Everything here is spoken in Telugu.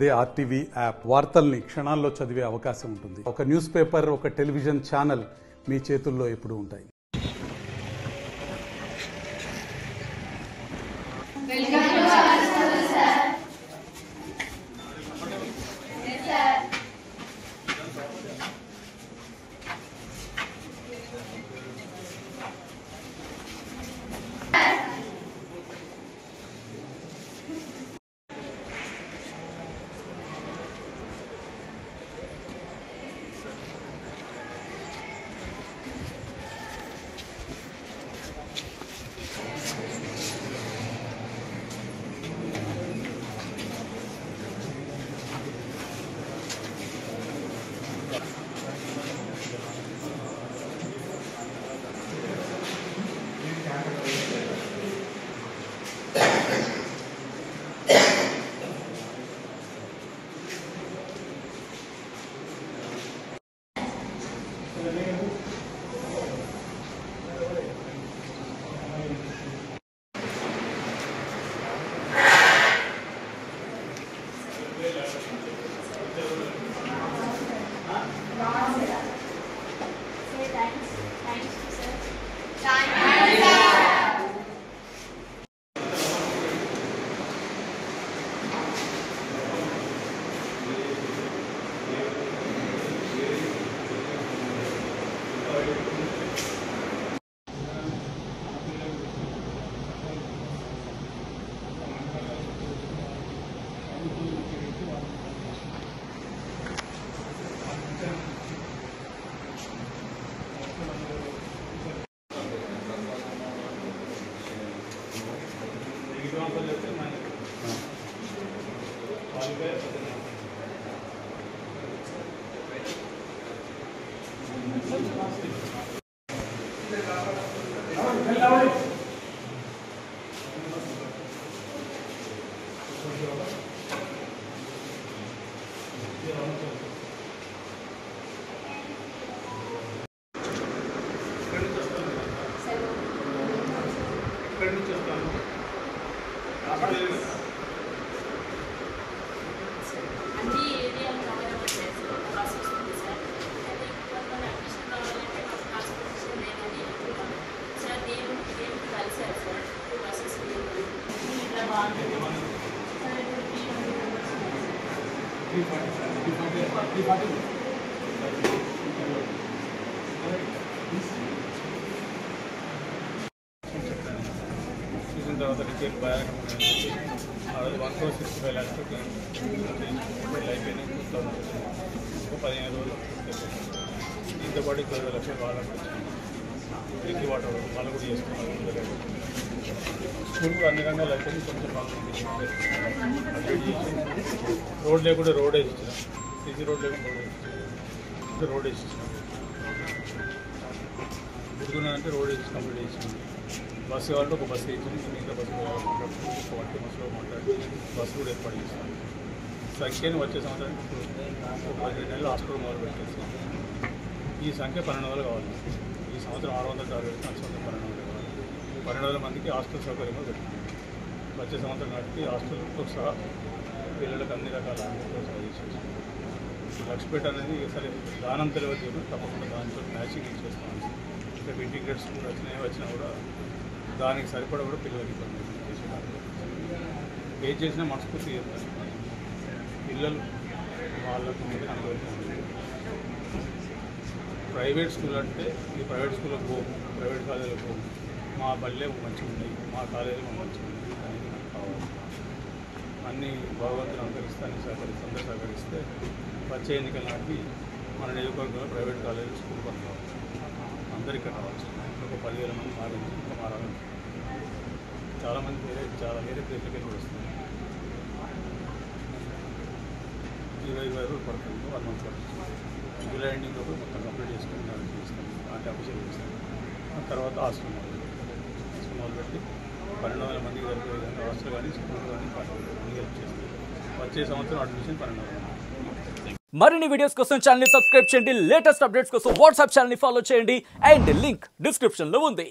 అదే ఆర్టీవీ యాప్ వార్తల్ని క్షణాల్లో చదివే అవకాశం ఉంటుంది. ఒక న్యూస్ పేపర్, ఒక టెలివిజన్ ఛానల్ మీ చేతుల్లో ఎప్పుడూ ఉంటాయి. చూసిన తర్వాత రిపేర్ బాగా 165 lakhs అయిపోయినాయి. ఒక 15 రోజులు దీంతో పాటు 20 లక్షలు వాళ్ళకి వచ్చింది. డ్రింకింగ్ వాటర్ వాళ్ళు కూడా చేసుకున్నారు. స్కూల్ కూడా అన్ని రంగాలు అయిపోయింది. కొంచెం బాగా అప్డేట్ చేసి రోడ్ లేకుండా రోడ్ వేసి ఇచ్చినాం. సిసి రోడ్ లేకుండా రోడ్ వేసి ఇచ్చినాం. గుర్తున్నదంటే రోడ్ వేసి కంప్లీట్ చేసినాం. బస్సు కావాలంటే ఒక బస్సు ఇచ్చింది. మిగతా బస్సు మాట్లాడుతూ బస్సులో మాట్లాడి బస్సు కూడా ఏర్పాటు చేస్తాం. సంఖ్యని వచ్చే సంవత్సరానికి 15 నెలలు హాస్పిటల్ మొదలు పెట్టేస్తాం. ఈ సంఖ్య 1200 కావాలి. ఈ సంవత్సరం 600 టార్గెట్, నెక్స్ట్ సంవత్సరం 1200 కావాలి. 1200 మందికి హాస్టల్ సౌకర్యంగా పెట్టుకుంటాం. వచ్చే సంవత్సరం నాటికి హాస్టల్తో సహా పిల్లలకు అన్ని రకాల చేసేసి లక్ష్యపేట అనేది సరే దానం తెలియదు, తప్పకుండా దాంతో మ్యాచింగ్ ఇచ్చేస్తాం. రేపు ఇంటిగ్రేట్ స్కూల్ వచ్చినా కూడా దానికి సరిపడా కూడా పిల్లలకి ఇబ్బంది ఏం చేసినా మనస్ఫూర్తి చేస్తారు. పిల్లలు వాళ్ళకు ముందు అనుభవించాలి. ప్రైవేట్ స్కూల్ అంటే ఈ ప్రైవేట్ స్కూల్కి పోము, ప్రైవేట్ కాలేజీలకు పోము. మా బళ్ళే మంచిగా ఉన్నాయి, మా కాలేజీలు మంచిగా ఉన్నాయి అనేది నాకు కావాలి. అన్నీ భగవంతుని అనుకరిస్తే అన్ని అందరూ సహకరిస్తే వచ్చే ఎన్నికల నాటికి మన నియోజకవర్గంలో ప్రైవేట్ కాలేజీ స్కూల్ పనుకోవాలి. అందరికీ రావచ్చు. ఒక 10,000 మంది మారింది, ఇంకా మారాలి. చాలామంది వేరే ప్లేస్లకి కూడా వస్తుంది. 20 రోజులు పడుతుంది, 1 month పడుతుంది. జూలై ఎండింగ్ లోపు మొత్తం కంప్లీట్ చేసుకుని దాన్ని చేస్తాం. అంటే అఫీషియల్ చేస్తాం. తర్వాత హాస్టల్ మొదలుపెట్టి 1200 మందికి జరిగే విధంగా హాస్టల్ కానీ స్కూల్ కానీ హెల్ప్ చేస్తాం. వచ్చే సంవత్సరం అడ్మిషన్ 1200. మరిన్ని వీడియోస్ కోసం ఛానల్ ని సబ్స్క్రైబ్ చేయండి. లేటెస్ట్ అప్డేట్స్ కోసం వాట్సాప్ ఛానల్ ని ఫాలో చేయండి. అండ్ లింక్ డిస్క్రిప్షన్ లో ఉంది.